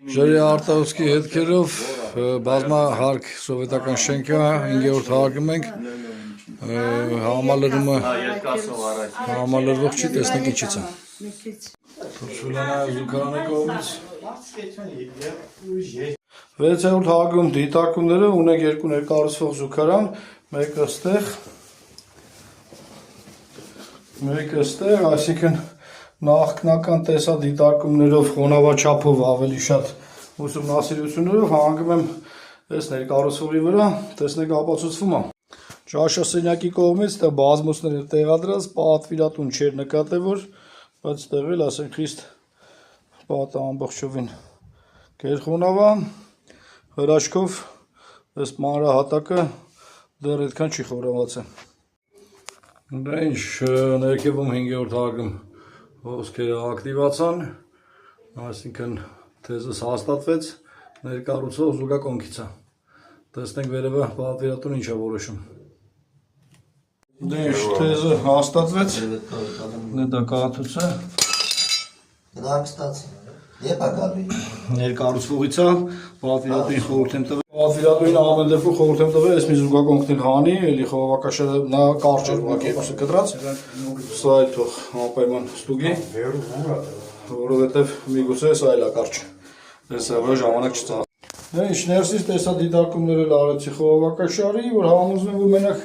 Ժերի արտահոսքի հետքերով բազմահարկ սովետական շենքը 5-րդ հարկում ենք համալրվող չի, տեսնեք ինչից է։ Զուգարանի կողմից 6-րդ հարկում դիտարկումները ունենք երկու ներկառուցվող զուգարան, մեկը ստեղ, այսինքն նախնական տեսադիտարկումներով խոնավաչափով ավելի շատ ուսումնասիրություններով հանգում եմ այս ներկառուցողի վրա, տեսնեք ապացուցվում է։ Ճաշասենյակի կողմից դա բազմոցները տեղադրած, պատվիրատուն չէր նկատել, բայց տեղել ասենք խիստ պատը ամբողջովին գերխոնավ է, հրաշքով այս մանրահատակը դեռ այդքան չի խորովածել։ Դա ինչ ներքևում 5-րդ հարկում հոսքերը ակտիվացան, այսինքն թեզս հաստատվեց, ներկառուցող զուգակոնքից է։ Տեսնենք վերևը պատվիրատուն ինչ է որոշում։ Դե ինչ թեզը հաստատվեց, դա կաթուցը։ Եվ ագալի ներկառուցողից է, պատվիրատուին խորհուրդ եմ տվել։ Պատվիրատուին ամեն դեպքում խորհուրդ եմ տվել, այս մի զուգակոնքն էլ հանի, էլի խողովակաշարը նա կարճ էր ուղղակի երկուսը կտրած, սա էլ թող անպայման ստուգի, որովհետև միգուցե սա էլ է կարճ, այս վրա ժամանակ չծախ։ Դե ինչ ներսից տեսադիտարկումներ էլ արեցի խողովակաշարի, որ համոզվեմ, որ մենակ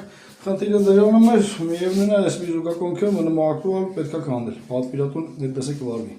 խնդիրը դրանում էր, միևնույն է, այս մի զուգակոնքը մնում ակտուալ պետք է քանդել, պատվիրատուն դեպտեսը կվարվի։